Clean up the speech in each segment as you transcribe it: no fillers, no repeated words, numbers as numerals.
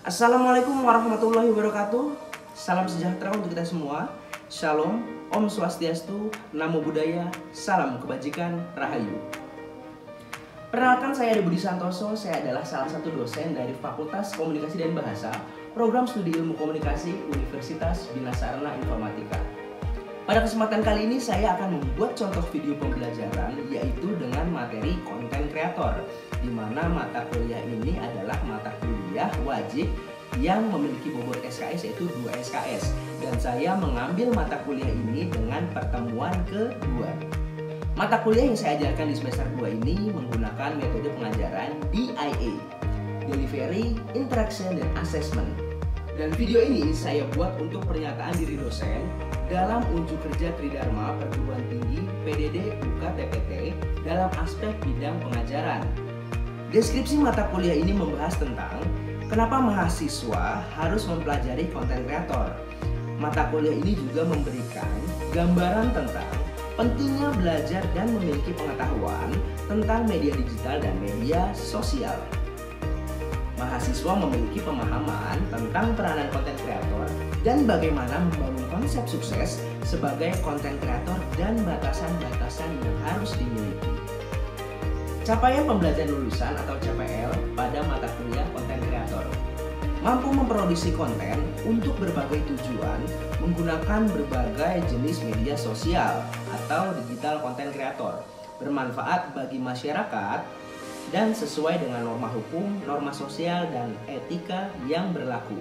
Assalamualaikum warahmatullahi wabarakatuh. Salam sejahtera untuk kita semua. Shalom, Om Swastiastu, Namo Buddhaya, Salam Kebajikan, Rahayu. Perkenalkan, saya Ade Budi Santoso. Saya adalah salah satu dosen dari Fakultas Komunikasi dan Bahasa, Program Studi Ilmu Komunikasi, Universitas Bina Sarana Informatika. Pada kesempatan kali ini saya akan membuat contoh video pembelajaran, yaitu dengan materi konten kreator, di mana mata kuliah ini adalah mata kuliah wajib yang memiliki bobot SKS, yaitu 2 SKS, dan saya mengambil mata kuliah ini dengan pertemuan kedua. Mata kuliah yang saya ajarkan di semester 2 ini menggunakan metode pengajaran DIA, Delivery, Interaction, dan Assessment. Dan video ini saya buat untuk pernyataan diri dosen dalam unjuk kerja Tridharma Perguruan Tinggi PDD UKTPT dalam aspek bidang pengajaran. Deskripsi mata kuliah ini membahas tentang kenapa mahasiswa harus mempelajari konten kreator. Mata kuliah ini juga memberikan gambaran tentang pentingnya belajar dan memiliki pengetahuan tentang media digital dan media sosial. Mahasiswa memiliki pemahaman tentang peranan konten kreator dan bagaimana membangun konsep sukses sebagai konten kreator dan batasan-batasan yang harus dimiliki. Capaian pembelajaran lulusan atau CPL pada mata kuliah konten kreator: mampu memproduksi konten untuk berbagai tujuan menggunakan berbagai jenis media sosial atau digital konten kreator, bermanfaat bagi masyarakat dan sesuai dengan norma hukum, norma sosial, dan etika yang berlaku.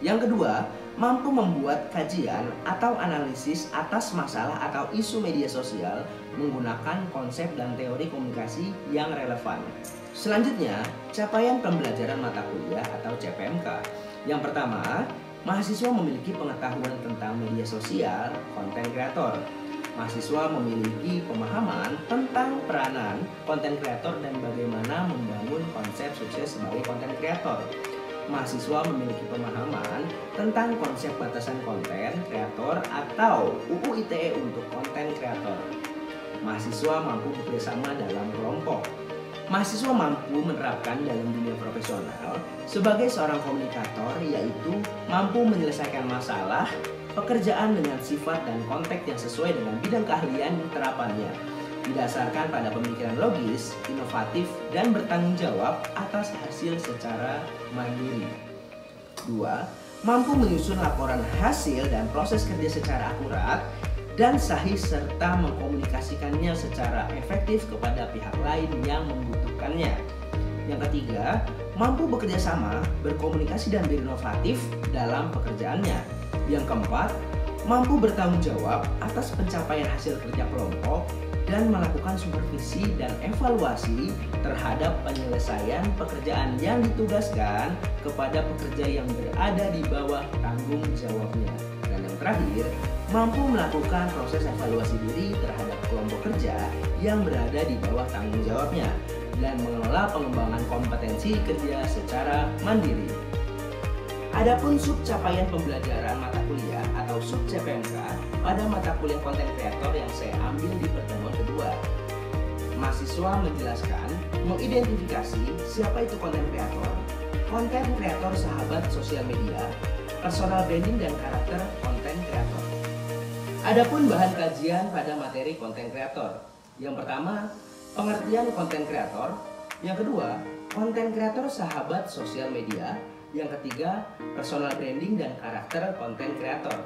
Yang kedua, mampu membuat kajian atau analisis atas masalah atau isu media sosial menggunakan konsep dan teori komunikasi yang relevan. Selanjutnya, capaian pembelajaran mata kuliah atau CPMK. Yang pertama, mahasiswa memiliki pengetahuan tentang media sosial, konten kreator. Mahasiswa memiliki pemahaman tentang peranan konten kreator dan bagaimana membangun konsep sukses sebagai konten kreator. Mahasiswa memiliki pemahaman tentang konsep batasan konten kreator atau UU ITE untuk konten kreator. Mahasiswa mampu bekerjasama dalam kelompok. Mahasiswa mampu menerapkan dalam dunia profesional sebagai seorang komunikator, yaitu mampu menyelesaikan masalah pekerjaan dengan sifat dan konteks yang sesuai dengan bidang keahlian terapannya, didasarkan pada pemikiran logis, inovatif, dan bertanggung jawab atas hasil secara mandiri. 2. Mampu menyusun laporan hasil dan proses kerja secara akurat dan sahih serta mengkomunikasikannya secara efektif kepada pihak lain yang membutuhkannya. Yang ketiga, mampu bekerja sama, berkomunikasi, dan berinovatif dalam pekerjaannya. Yang keempat, mampu bertanggung jawab atas pencapaian hasil kerja kelompok dan melakukan supervisi dan evaluasi terhadap penyelesaian pekerjaan yang ditugaskan kepada pekerja yang berada di bawah tanggung jawabnya. Dan yang terakhir, mampu melakukan proses evaluasi diri terhadap kelompok kerja yang berada di bawah tanggung jawabnya dan mengelola pengembangan kompetensi kerja secara mandiri. Adapun sub capaian pembelajaran mata kuliah atau sub CPMK pada mata kuliah konten kreator yang saya ambil di pertemuan kedua. Mahasiswa menjelaskan, mengidentifikasi siapa itu konten kreator sahabat sosial media, personal branding, dan karakter konten kreator. Adapun bahan kajian pada materi konten kreator: yang pertama, pengertian konten kreator; yang kedua, konten kreator sahabat sosial media; yang ketiga, personal branding dan karakter konten kreator.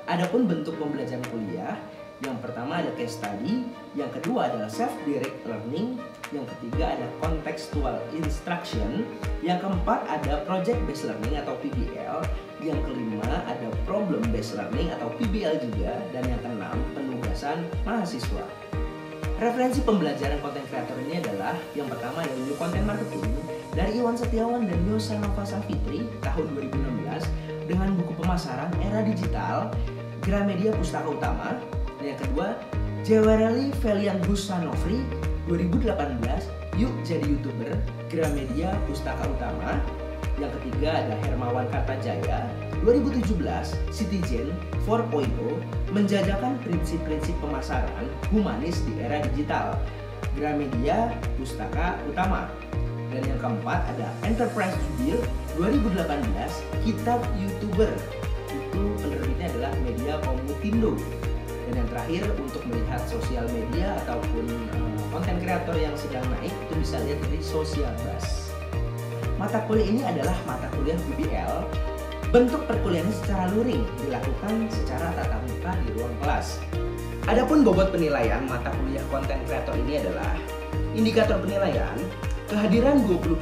Adapun bentuk pembelajaran kuliah: yang pertama ada case study, yang kedua adalah self-direct learning, yang ketiga ada contextual instruction, yang keempat ada project based learning atau PBL, yang kelima ada problem based learning atau PBL juga, dan yang keenam penugasan mahasiswa. Referensi pembelajaran konten kreator ini adalah yang pertama ada New Content Marketing dari Iwan Setiawan dan Yosa Nova Savitri tahun 2016 dengan buku pemasaran Era Digital Gramedia Pustaka Utama. Dan yang kedua, Jewereli Felian Busanofri 2018 Yuk Jadi YouTuber Gramedia Pustaka Utama. Yang ketiga ada Hermawan Kartajaya 2017 Citizen 4.0 Menjajakan Prinsip-Prinsip Pemasaran Humanis di Era Digital Gramedia Pustaka Utama. Dan yang keempat ada Enterprise Judil 2018 Kitab YouTuber. Itu penerbitnya adalah Media Komutindo. Dan yang terakhir, untuk melihat sosial media ataupun konten kreator yang sedang naik, itu bisa lihat dari Social Buzz. Mata kuliah ini adalah mata kuliah BBL. Bentuk perkuliahan secara luring dilakukan secara tatap muka di ruang kelas. Adapun bobot penilaian mata kuliah konten kreator ini adalah indikator penilaian kehadiran 20%,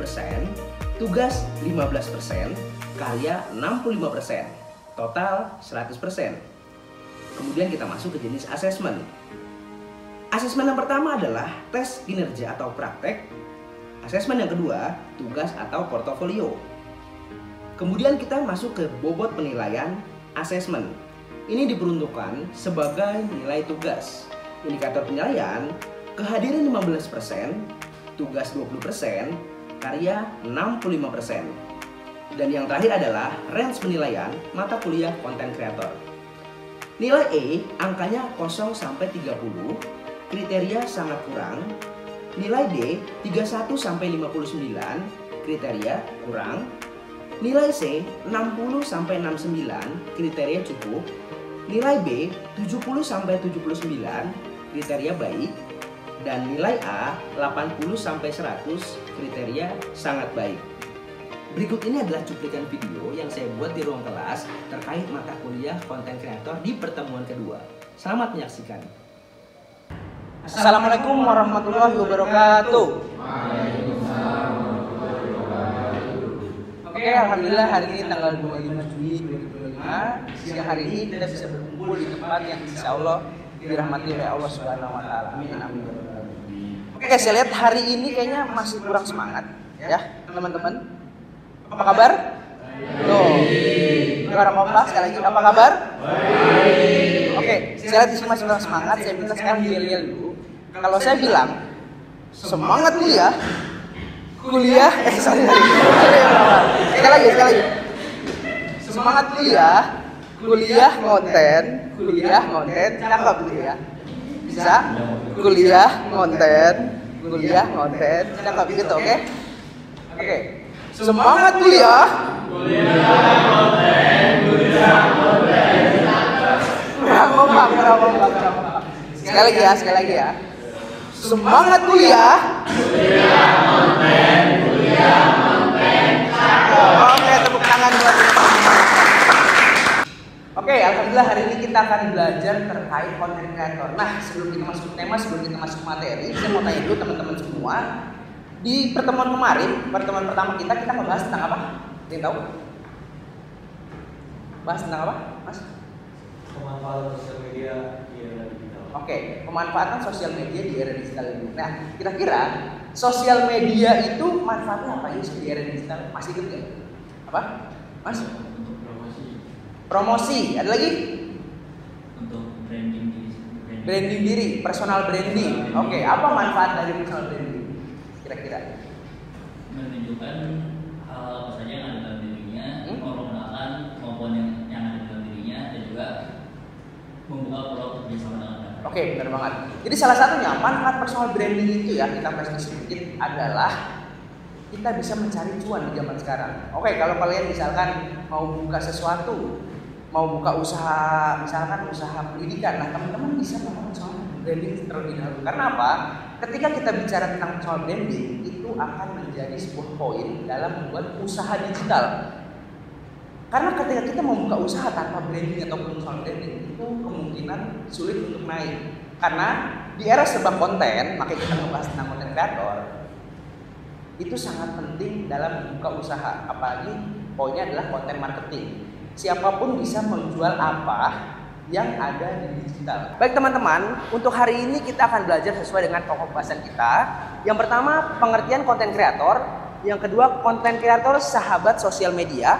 tugas 15%, karya 65%, total 100%. Kemudian kita masuk ke jenis asesmen. Asesmen yang pertama adalah tes kinerja atau praktek. Asesmen yang kedua, tugas atau portofolio. Kemudian kita masuk ke bobot penilaian asesmen. Ini diperuntukkan sebagai nilai tugas. Indikator penilaian, kehadiran 15%, tugas 20%, karya 65%. Dan yang terakhir adalah range penilaian mata kuliah konten kreator. Nilai E angkanya 0 sampai 30, kriteria sangat kurang. Nilai D 31 sampai 59, kriteria kurang. Nilai C 60 sampai 69, kriteria cukup. Nilai B 70 sampai 79, kriteria baik. Dan nilai A 80 sampai 100, kriteria sangat baik. Berikut ini adalah cuplikan video yang saya buat di ruang kelas terkait mata kuliah konten kreator di pertemuan kedua. Selamat menyaksikan. Assalamualaikum warahmatullahi wabarakatuh. Oke, alhamdulillah hari ini tanggal 25 Juli 2025. Siang hari ini kita bisa berkumpul di tempat yang insya Allah dirahmati oleh Allah Subhanahu Wa Taala. Amin amin. Oke, saya lihat hari ini kayaknya masih kurang semangat, ya teman-teman. Apa kabar? Tuh, gimana mau kelas sekali lagi? Apa kabar? Oke, saya lihat di sini masih kurang semangat. Saya minta sekarang yel-yel dulu. Kalau saya bilang semangat kuliah, sekali lagi. Semangat kuliah konten, cakep gitu ya. Bisa? Kuliah konten, cakep gitu, oke? Oke. Semangat kuliah, Sekali lagi ya. Semangat kuliah, Oke, tepuk tangan buat teman-teman. Oke, alhamdulillah hari ini kita akan belajar terkait konten kreator. Nah, sebelum kita masuk tema, sebelum kita masuk materi, saya mau tanya dulu teman-teman semua. Di pertemuan kemarin, pertemuan pertama kita membahas tentang apa? Ada yang tahu? Bahas tentang apa, Mas? Pemanfaatan sosial media di era digital. Oke, pemanfaatan sosial media di era digital ini. Nah, kira-kira sosial media itu manfaatnya apa ya di era digital? Masih ingat nggak? Apa, Mas? Untuk Promosi. Ada lagi? untuk branding Diri, personal branding. Oke, apa manfaat dari personal branding? Kira-kira menunjukkan hal apa saja yang ada dalam dirinya, memperkenalkan kemampuan yang ada dalam dirinya, dan juga membuka peluang kerjasama dengan orang. Oke, benar banget. Jadi salah satunya manfaat personal branding itu ya, kita flashback sedikit, adalah kita bisa mencari cuan di zaman sekarang. Oke, kalau kalian misalkan mau buka sesuatu, mau buka usaha, misalkan usaha pendidikan, nah teman-teman bisa melakukan personal branding terlebih dahulu. Karena apa? Ketika kita bicara tentang personal branding, itu akan menjadi sebuah poin dalam membuat usaha digital. Karena ketika kita membuka usaha tanpa branding ataupun personal branding, itu kemungkinan sulit untuk naik. Karena di era serba konten, makanya kita membahas tentang konten kreator, itu sangat penting dalam membuka usaha. Apalagi poinnya adalah konten marketing. Siapapun bisa menjual apa yang ada di digital. Baik teman-teman, untuk hari ini kita akan belajar sesuai dengan pokok bahasan kita. Yang pertama, pengertian konten kreator. Yang kedua, konten kreator sahabat sosial media.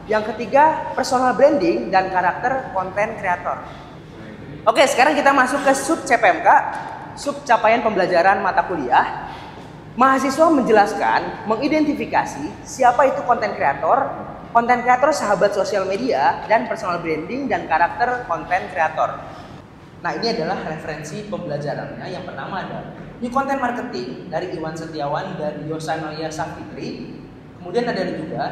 Yang ketiga, personal branding dan karakter konten kreator. Oke, sekarang kita masuk ke sub CPMK, sub capaian pembelajaran mata kuliah. Mahasiswa menjelaskan, mengidentifikasi siapa itu konten kreator sahabat sosial media, dan personal branding dan karakter konten kreator. Nah, ini adalah referensi pembelajarannya. Yang pertama ada New Content Marketing dari Iwan Setiawan dan Yosanoya Safitri. Kemudian ada juga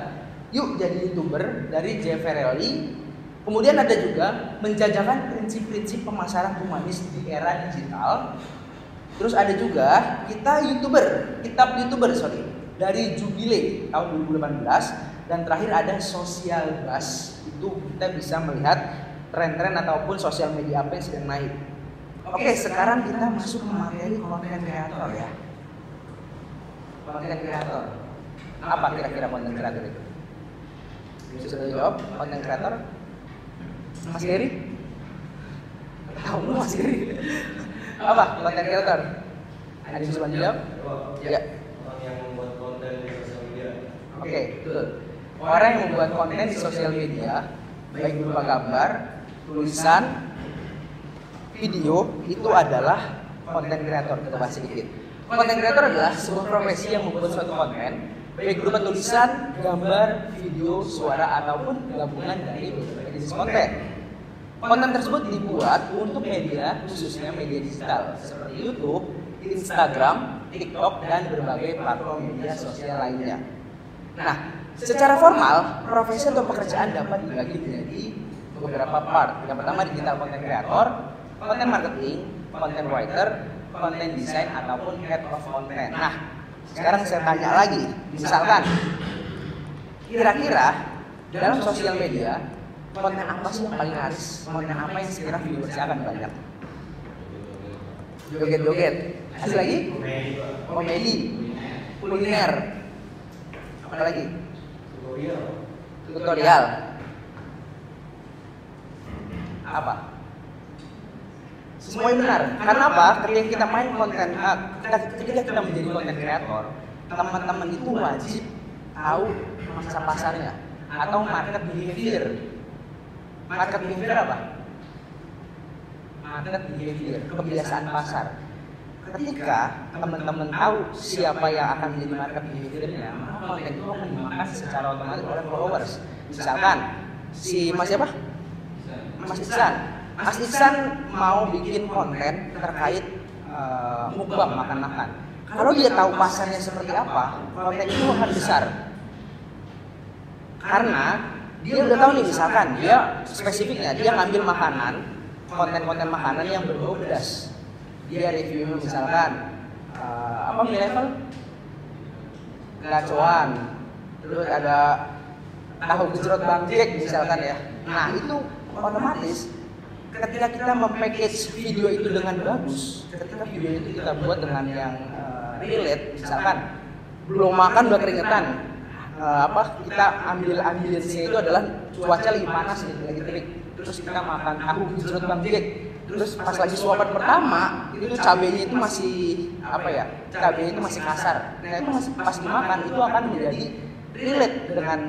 Yuk Jadi YouTuber dari Jefferelli. Kemudian ada juga Menjajakan Prinsip-Prinsip Pemasaran Humanis di Era Digital. Terus ada juga Kitab YouTuber dari Jubile tahun 2018. Dan terakhir ada Social Buzz. Itu kita bisa melihat tren-tren ataupun sosial media apa yang sedang naik. Oke, sekarang kita masuk ke materi konten kreator ya. Konten kreator. Apa kira-kira konten kreator itu? Sudah jawab konten kreator? Mas Geri? Tahu Mas Geri? Apa konten kreator? Ada yang bisa bantu jawab? Ya. Orang yang membuat konten di sosial media. Oke, betul. Orang yang membuat konten di sosial media, baik berupa gambar, tulisan, video, itu adalah konten kreator. Kita bahas sedikit. Konten kreator adalah sebuah profesi yang membuat suatu konten, baik berupa tulisan, gambar, video, suara, ataupun gabungan dari beberapa jenis konten. Konten tersebut dibuat untuk media, khususnya media digital, seperti YouTube, Instagram, TikTok, dan berbagai platform media sosial lainnya. Nah, secara formal, profesi atau pekerjaan dapat dibagi menjadi beberapa part. Yang pertama digital content creator, content marketing, content writer, content design, ataupun head of content. Nah, sekarang saya tanya lagi, misalkan kira-kira dalam sosial media konten apa sih yang paling laris? Konten apa yang sekira viewersnya akan banyak? Joget-joget. Ada lagi? Komedi, kuliner. Apa lagi? Tutorial. Apa? Semua yang benar. Karena apa? Ketika kita main konten, ketika kita menjadi konten kreator, teman-teman itu wajib tahu masa pasarnya atau market behavior. Market behavior apa? Market behavior, kebiasaan pasar. Ketika teman-teman tahu siapa yang akan menjadi market behaviornya, maka konten itu akan dimakan secara otomatis oleh followers. Misalkan si Mas siapa? Mas Iksan. Mas Iksan mau bikin konten terkait mukbang makan-makan. Kalau dia tahu pasarnya seperti apa, konten itu akan besar. Karena dia udah tahu nih, misalkan dia spesifiknya dia ngambil makanan, konten-konten makanan yang berbau pedas. Dia review misalkan apa mie level, gacoan, terus ada tahu gejrot Bang Jack misalkan ya. Nah itu otomatis ketika kita mempackage video itu dengan bagus, ketika video itu kita buat dengan yang relate, misalkan belum makan udah keringetan, kita ambil sini itu adalah cuaca lagi panas nih, lagi terik, terus kita makan tahu gejrot Bang Jack. Terus pas lagi suapan pertama itu cabenya itu masih cabenya itu masih kasar. Nah itu masih pas dimakan itu akan menjadi relate dengan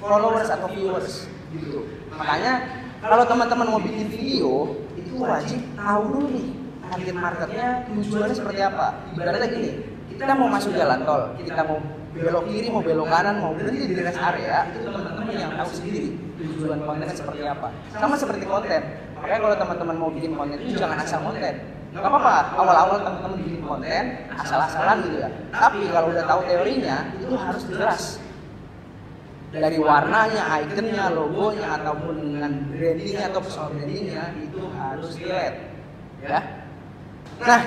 followers atau viewers gitu. Makanya kalau teman-teman mau bikin video itu wajib tahu dulu nih target marketnya, tujuannya seperti apa. Ibaratnya gini, kita mau masuk jalan tol, kita mau belok kiri, mau belok kanan, mau berhenti di rest area, itu teman-teman yang tahu sendiri tujuan kontennya seperti apa. Sama seperti konten. Makanya kalau teman-teman mau bikin konten itu jangan asal konten. Gak apa-apa, awal-awal teman-teman bikin konten asal-asalan gitu ya. Tapi kalau udah tahu teorinya, itu harus jelas. Dari warnanya, ikonnya, logonya, ataupun dengan brandingnya atau personal brandingnya itu harus relate. Ya. Nah,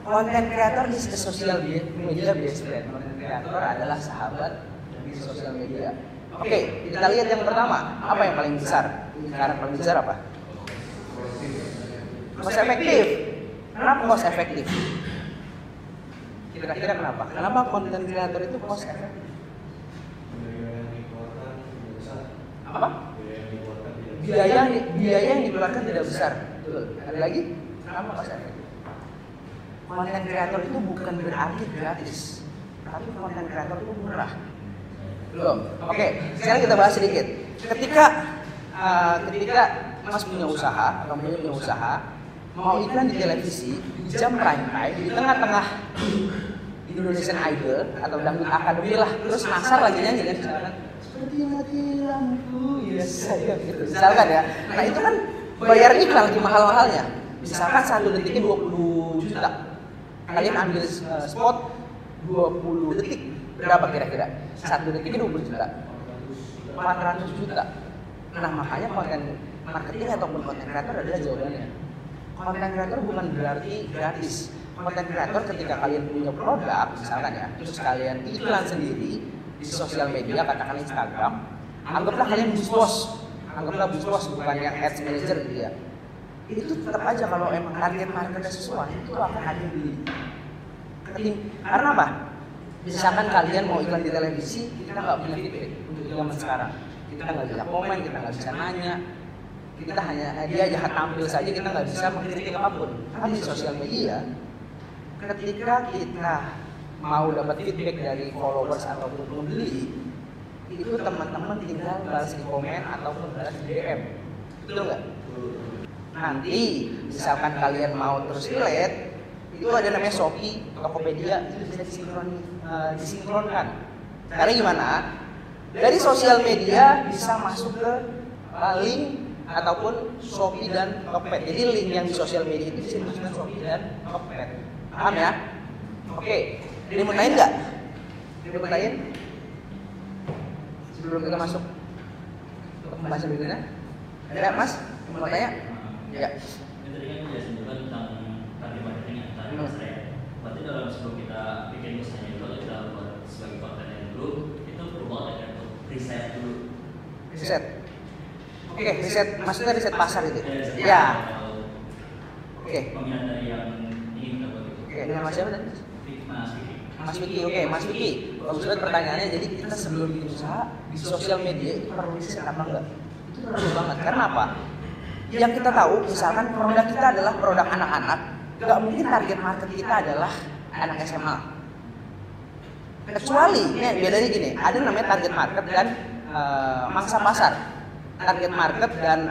konten kreator di sosial media best friend. Konten kreator adalah sahabat di sosial media. Oke, kita lihat yang pertama. Apa yang paling besar? Sekarang paling besar apa? Cost efektif. Kenapa cost efektif? Kira-kira kenapa? Kenapa konten kreator itu cost efektif? Apa? Biaya yang dikeluarkan tidak besar. Betul. Ada lagi? Kenapa cost efektif? Konten kreator itu bukan berarti gratis, tapi konten kreator itu murah. Belum. Oke, sekarang kita bahas sedikit. Ketika Mas punya usaha atau punya usaha, mau iklan di televisi di jam prime time di tengah-tengah Indonesian Idol atau Dangdut Academy lah, terus Nasar lagi nyanyi kan, misalkan seperti mati lampu ya sayang gitu, misalkan ya. Nah itu kan bayar iklan lagi mahal-mahalnya, misalkan 1 detiknya 20 juta. kalian ambil spot 20 detik, berapa kira-kira? 1 detiknya 20 juta, 400 juta. Nah makanya konten marketing ataupun konten kreator adalah jawabannya. Konten kreator bukan berarti gratis. Konten kreator ketika kalian punya produk misalkan ya, terus kalian iklan sendiri di sosial media, katakan Instagram, anggaplah kalian boost post bukan yang ads manager gitu ya. Itu tetap aja kalau emang target marketnya sesuai itu akan ada yang beli. Karena apa? Misalkan kalian mau iklan di televisi, kita nggak punya feedback untuk zaman sekarang. Kita nggak bisa komen, kita nggak bisa nanya, kita hanya dia jahat tampil saja, kita nggak bisa mengkritik apapun. Tapi di sosial media, ketika kita mau dapat feedback dari followers ataupun pembeli, itu teman-teman tinggal balas di komen ataupun balas di DM, betul nggak? Nanti misalkan kalian mau terus relate, itu ada namanya Shopee, Tokopedia, itu bisa disinkronkan. Caranya gimana? Dari sosial media bisa masuk ke link ataupun Shopee dan Tokped. Jadi link yang di sosial media itu bisa dimasukkan Shopee dan Tokped. Paham ya? Oke. Jadi mau tanya nggak? Jadi mau tanya? Sebelum kita masuk ke pembahasan berikutnya, ada Mas? Mau tanya? Ya. Ini tadi kan jelasin juga tentang target marketing ya, target pasar ya. Berarti dalam sebelum kita bikin usahanya itu, atau kita buat sebagai kontennya dulu, itu perlu banget ya untuk riset dulu. Riset. Oke, riset. Maksudnya riset pasar itu? Ya. Oke. Peminat dari yang ingin kita buat itu. Oke, dengan Mas siapa tadi? Mas Vicky. Mas Vicky, oke, Mas Vicky. Bagus banget pertanyaannya. Jadi kita sebelum bikin usaha di sosial media itu perlu riset apa enggak? Itu perlu banget. Karena apa? Yang kita tahu, misalkan produk kita adalah produk anak-anak, nggak mungkin target market kita adalah anak SMA. Kecuali, ini bedanya gini, ada namanya target market dan mangsa pasar. Target market dan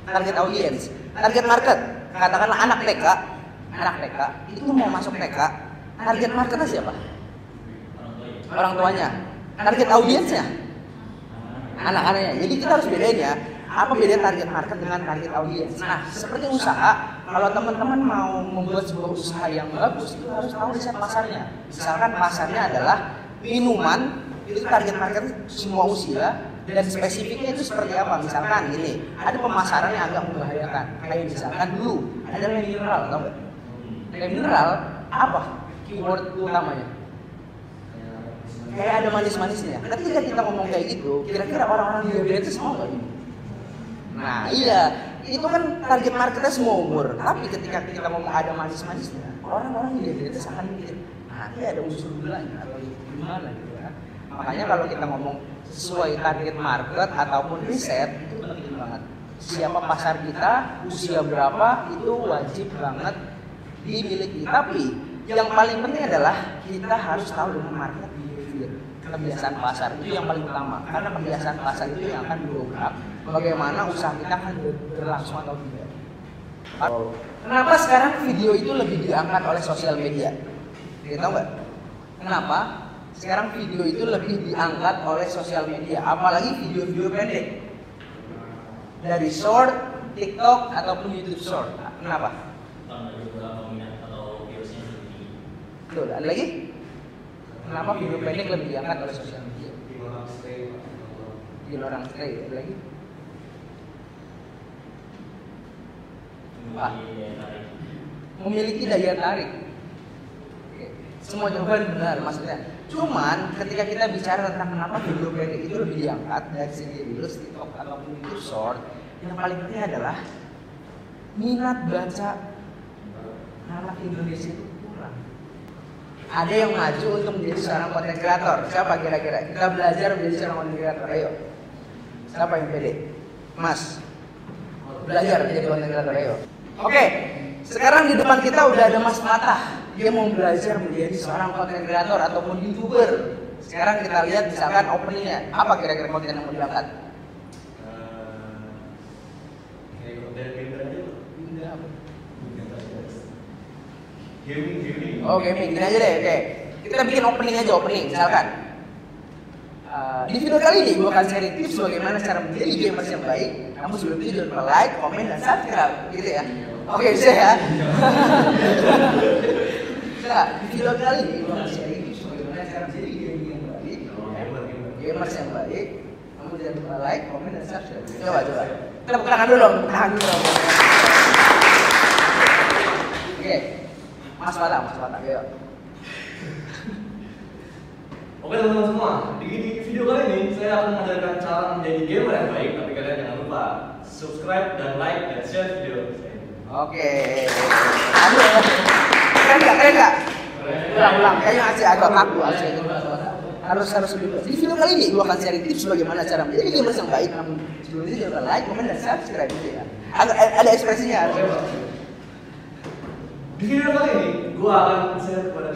target audience. Target market, katakanlah anak TK itu mau masuk TK, target marketnya siapa? Orang tuanya. Target audiensnya anak-anaknya. Jadi kita harus bedain ya, apa beda target market dengan target audiens. Nah, seperti usaha, kalau teman-teman mau membuat sebuah usaha yang bagus, itu harus tahu riset pasarnya. Misalkan pasarnya adalah minuman, itu target market semua usia, dan spesifiknya itu seperti apa. Misalkan gini, ada pemasaran yang agak membahayakan. Kayak misalkan dulu, ada mineral, tau nggak? Mineral, apa keyword utamanya? Kayak ada manis-manisnya. Ketika kita ngomong kayak gitu, kira-kira orang-orang diabetes mau nggak? Nah iya, itu kan target marketnya semua umur. Tapi ketika kita ngomong ada manis-manisnya, orang-orang diabetes akan mikir, nanti ada unsur gulanya atau gimana gitu ya. Makanya kalau kita ngomong sesuai target market ataupun riset, itu penting banget. Siapa pasar kita, usia berapa, itu wajib banget dimiliki. Tapi yang paling penting adalah kita harus tahu dengan market behavior, kebiasaan pasar. Itu yang paling utama. Karena kebiasaan pasar itu yang akan mendongkrak bagaimana usaha kita akan berlangsung atau tidak. Kenapa sekarang video itu lebih diangkat oleh sosial media? Kita tahu nggak? Kenapa sekarang video itu lebih diangkat oleh sosial media? Apalagi video-video pendek dari short, TikTok ataupun YouTube Short. Kenapa? Karena juga peminat atau virusnya lebih. Betul. Ada lagi? Kenapa video pendek lebih diangkat oleh sosial media? Bikin orang stay. Ada lagi? Memiliki daya tarik. Oke. Semua jawaban benar maksudnya. Cuman ketika kita bicara tentang kenapa video pendek itu lebih diangkat dari segi reels, TikTok ataupun YouTube Short, yang paling penting adalah minat baca anak Indonesia itu kurang. Ada yang maju untuk menjadi seorang content creator. Siapa kira-kira? Kita belajar menjadi seorang content creator. Ayo. Siapa yang pede? Mas. Belajar menjadi content creator. Ayo. Oke. Sekarang di depan kita udah ada Mas Matah. Dia mau belajar menjadi seorang content creator ataupun YouTuber. Sekarang kita lihat misalkan openingnya. Apa kira-kira konten yang mau diangkat? Kayak konten gamer aja loh. Enggak apa. Gaming. Oh gaming, gini aja deh, oke. Kita bikin opening aja, opening misalkan Di video kali ini gue akan sharing tips bagaimana cara menjadi gamers yang baik. Kamu sebelum itu jangan lupa like, komen, dan subscribe, gitu ya. Oke, bisa ya. Nah, di video kali ini gue akan sharing tips bagaimana cara menjadi gamers yang baik. Gamers yang baik. Kamu jangan lupa like, komen, dan subscribe. Coba. Tepuk tangan dulu dong. Oke, Mas Fatah, ayo. Oke teman-teman semua, di video kali ini saya akan mengajarkan cara menjadi gamer yang baik. Tapi kalian jangan lupa subscribe dan like dan share video saya. Oke. Aduh, keren nggak? Ulang. Kayaknya agak kaku aja. Harus dulu. Di video kali ini gue akan sharing tips bagaimana cara menjadi gamers yang baik. Namun sebelum itu jangan lupa like, komen, dan subscribe, gitu ya. Ada ekspresinya. Di video kali ini gue akan share kepada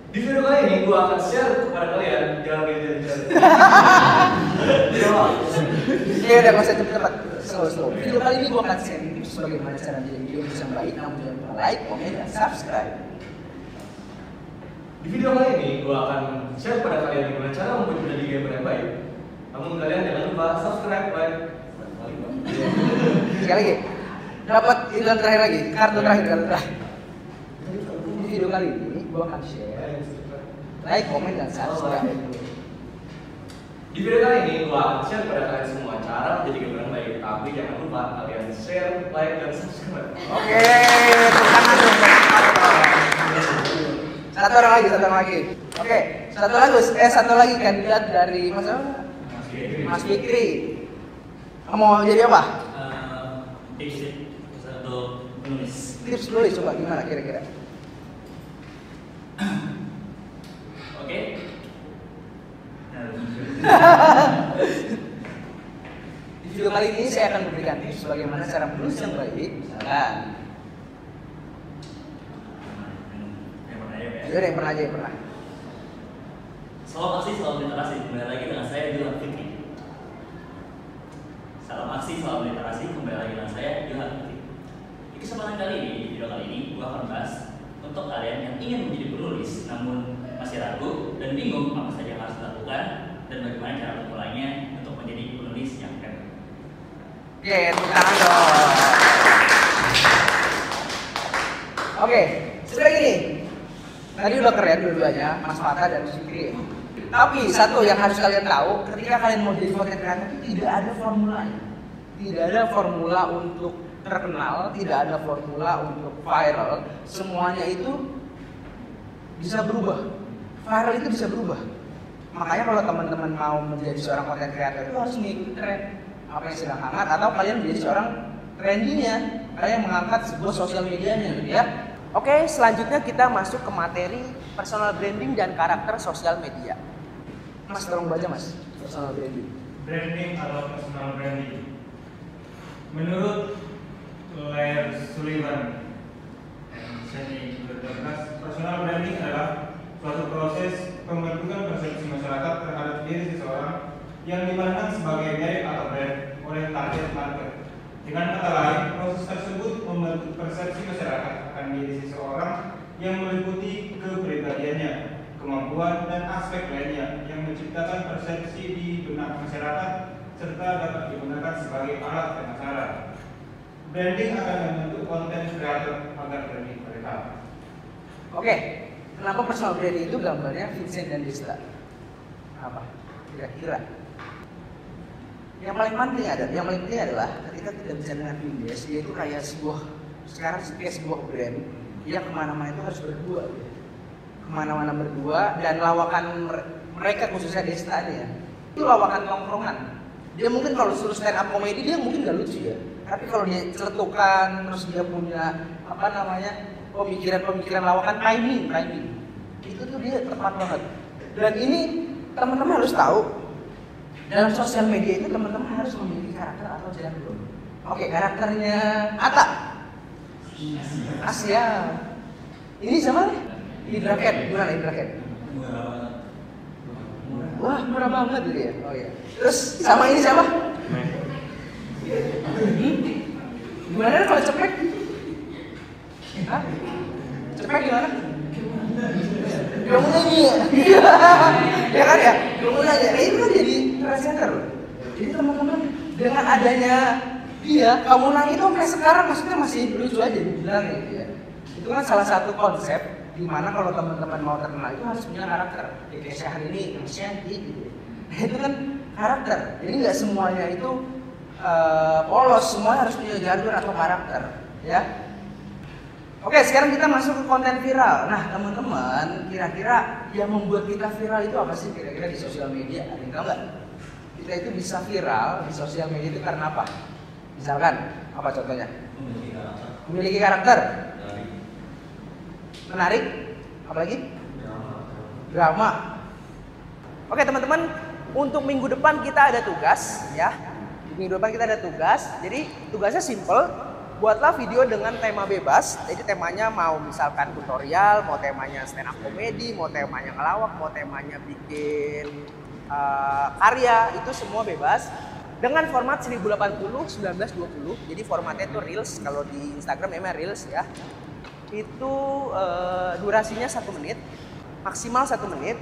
Di video kali ini gue akan share kepada kalian jangan jadi. Oke, udah nggak usah cepet-cepet, slow. Video kali ini gue akan sharing tips bagaimana cara menjadi gamers yang baik. Namun jangan lupa like, komen, dan subscribe. Di video kali ini gue akan share kepada kalian bagaimana cara membuat menjadi gamer yang baik. Namun kalian jangan lupa subscribe, like. Sekali lagi. Dapat iklan terakhir lagi, kartu terakhir. Di video kali ini gue akan share like, komen, dan subscribe. Di video kali ini gue akan share kepada kalian semua cara menjadi gamer yang baik. Tapi jangan lupa kalian share, like, dan subscribe. Oke, tangan dong. Satu orang lagi. Oke, satu lagi kandidat dari Mas Fikri. Mau jadi apa? Tips nulis coba gimana kira-kira? Oke. Di video kali ini saya akan memberikan tips bagaimana cara menulis yang baik. Misalkan, yang pernah. Salam aksi, salam literasi. Kembali lagi dengan saya Ilham Fikri. Salam aksi, salam literasi. Kembali lagi dengan saya Ilham Fikri. Di kesempatan kali ini, di video kali ini, gue akan bahas untuk kalian yang ingin menjadi penulis namun masih ragu dan bingung apa saja yang harus dilakukan dan bagaimana cara memulainya untuk menjadi penulis yang keren. Oke, tangan dong. Oke, sebenarnya gini. Tadi udah keren dua-duanya, Mas Fatah dan Mas Fikri. Tapi satu yang harus kalian tahu, ketika kalian mau jadi content creator itu tidak ada formulanya. Tidak ada formula untuk terkenal, tidak ada formula untuk viral. Semuanya itu bisa berubah. Viral itu bisa berubah. Makanya kalau teman-teman mau menjadi seorang content creator itu harus mengikuti tren apa yang sedang hangat, atau kalian menjadi seorang trendinya, kalian mengangkat sebuah sosial medianya, gitu ya. Oke, selanjutnya kita masuk ke materi personal branding dan karakter sosial media. Mas, tolong baca Mas, personal branding. Branding atau personal branding. Menurut Claire Sullivan dan Sandy Berterkas, personal branding adalah suatu proses pembentukan persepsi masyarakat terhadap diri seseorang yang dipandang sebagai merek atau brand oleh target market. Dengan kata lain, proses tersebut membentuk persepsi masyarakat akan diri seseorang yang meliputi kepribadiannya, kemampuan, dan aspek lainnya yang menciptakan persepsi di benak masyarakat serta dapat digunakan sebagai alat pemasaran. Branding akan membentuk konten kreator agar lebih mereka. Oke, kenapa personal branding itu gambarnya Vincent dan Desta? Apa? Kira-kira? Yang paling penting adalah ketika kita bisa dengan Vindes, dia itu kayak sebuah brand yang kemana-mana itu harus berdua, kemana-mana berdua, dan lawakan mereka khususnya Desta ya, itu lawakan tongkrongan. Dia mungkin kalau suruh stand up komedi dia mungkin gak lucu ya, tapi kalau dia celetukan, terus dia punya pemikiran lawakan timing, itu tuh dia tepat banget. Dan ini teman-teman harus tahu, dalam sosial media itu teman-teman harus memiliki karakter atau jargon. Oke, karakternya Atta, Asia. Ini siapa nih? Indra Ken, gimana Indra Ken? Wah, murah banget gitu ya. Oh iya. Terus sama ini siapa? Gimana kalau Cepek? Hah? Cepek gimana? Kamu nyanyi ya? Ya kan ya? Kamu nyanyi. Nah, itu kan jadi trend center loh. Jadi teman-teman dengan adanya dia, kamu nanya itu sampai sekarang maksudnya masih lucu aja dibilang gitu ya. Itu kan salah satu konsep di mana kalau teman-teman mau terkenal itu harus punya karakter. Ya, kayak saya hari ini Mas Yanti gitu. Nah, itu kan karakter. Jadi nggak semuanya itu polos, semuanya harus punya jalur atau karakter, ya. Oke, sekarang kita masuk ke konten viral. Nah, teman-teman, kira-kira yang membuat kita viral itu apa sih? Kira-kira di sosial media, ada yang tahu nggak? Kita itu bisa viral di sosial media itu karena apa? Misalkan, apa contohnya? Memiliki karakter. Menarik. Apalagi? Drama. Oke, teman-teman, untuk minggu depan kita ada tugas, ya. Minggu depan kita ada tugas. Jadi tugasnya simple. Buatlah video dengan tema bebas. Jadi temanya mau misalkan tutorial, mau temanya stand up comedy, mau temanya ngelawak, mau temanya bikin karya, itu semua bebas. Dengan format 1080 1920. Jadi formatnya itu reels, kalau di Instagram memang reels ya. Itu durasinya 1 menit, maksimal 1 menit,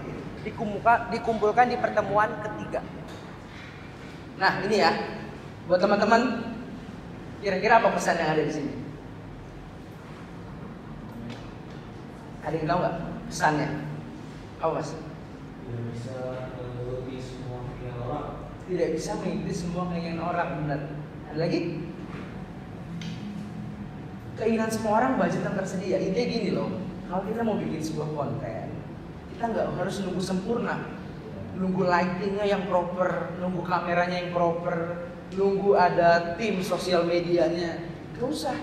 dikumpulkan di pertemuan ketiga. Nah, ini ya. Buat teman-teman, kira-kira apa pesan yang ada di sini? Ada yang tahu nggak pesannya? Apa Mas? Tidak bisa mengikuti semua keinginan orang. Tidak bisa mengikuti semua keinginan orang, benar. Ada lagi? Keinginan semua orang budget yang tersedia. Intinya gini loh, kalau kita mau bikin sebuah konten, kita nggak harus nunggu sempurna, nunggu lightingnya yang proper, nunggu kameranya yang proper, nunggu ada tim sosial medianya. Gak usah,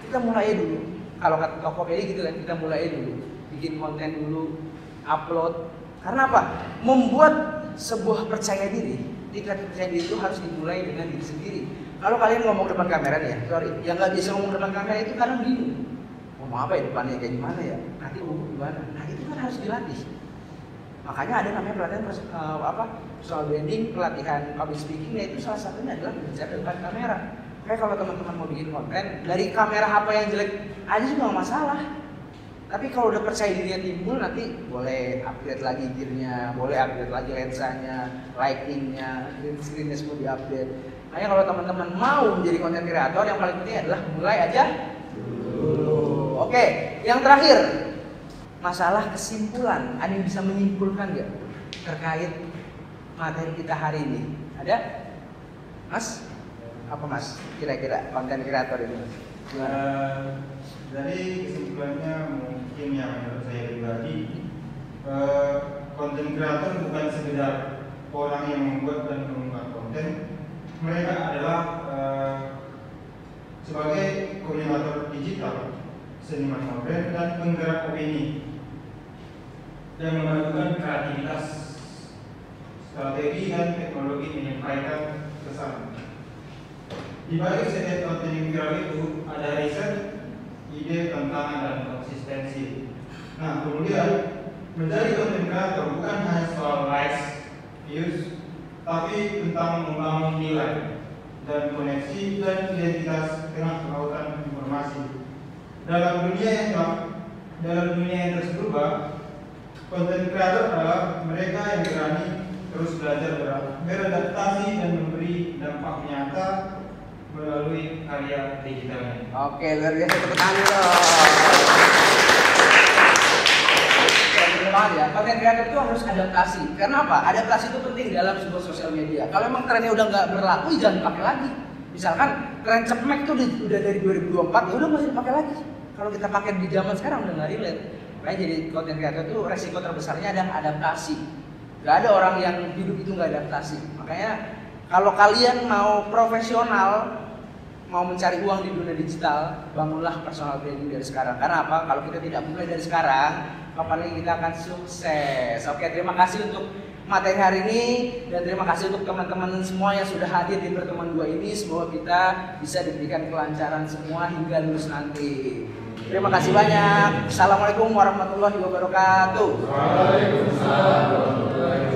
kita mulai dulu. Kalau kata Tokopedia gitu kan, kita mulai dulu, bikin konten dulu, upload. Karena apa? Membuat sebuah percaya diri. Tingkat percaya diri itu harus dimulai dengan diri sendiri. Kalau kalian ngomong depan kamera nih ya, sorry, yang nggak bisa ngomong depan kamera itu kadang bingung. Ngomong apa ya depannya, kayak gimana ya? Nanti ngomong gimana? Nah, itu kan harus dilatih. Makanya ada namanya pelatihan personal branding, pelatihan public speaking, itu salah satunya adalah berbicara depan kamera. Kayak kalau teman-teman mau bikin konten dari kamera HP yang jelek aja juga nggak masalah. Tapi kalau udah percaya dirinya timbul, nanti boleh upgrade lagi gearnya, boleh upgrade lagi lensanya, lightingnya, green screennya semua diupdate. Makanya kalau teman-teman mau menjadi konten kreator, yang paling penting adalah mulai aja dulu. Oke, yang terakhir. Masalah kesimpulan, ada yang bisa menyimpulkan nggak terkait materi kita hari ini? Ada? Mas? Apa Mas? Kira-kira konten kreator ini? Jadi kesimpulannya mungkin yang menurut saya pribadi, konten kreator bukan sekedar orang yang membuat dan mengunggah konten. Mereka adalah sebagai koordinator digital, seniman modern dan penggerak opini, dan melakukan kreativitas, strategi dan teknologi menyampaikan pesan. Di balik setiap konten yang viral itu ada riset, ide, tantangan dan konsistensi. Nah, kemudian menjadi konten kreator bukan hanya soal likes, views, tapi tentang membangun nilai dan koneksi dan identitas dengan kelautan informasi. Dalam dunia yang terus berubah, konten kreator adalah mereka yang berani terus belajar beradaptasi dan memberi dampak nyata melalui karya digitalnya. Oke, luar biasa, tepuk tangan dong. Ya, konten kreator itu harus adaptasi. Karena apa? Adaptasi itu penting dalam sebuah sosial media. Kalau emang trennya udah nggak berlaku, jangan pakai lagi. Misalkan tren cepmek itu udah dari 2024, ya udah nggak usah dipakai lagi. Kalau kita pakai di zaman sekarang udah nggak relate. Makanya jadi konten kreator itu resiko terbesarnya adalah adaptasi. Gak ada orang yang hidup itu nggak adaptasi. Makanya kalau kalian mau profesional, mau mencari uang di dunia digital, bangunlah personal branding dari sekarang. Karena apa? Kalau kita tidak mulai dari sekarang, kapan lagi kita akan sukses. Oke, terima kasih untuk materi hari ini dan terima kasih untuk teman-teman semua yang sudah hadir di pertemuan dua ini. Semoga kita bisa diberikan kelancaran semua hingga lulus nanti. Terima kasih banyak. Assalamualaikum warahmatullahi wabarakatuh. Waalaikumsalam warahmatullahi wabarakatuh.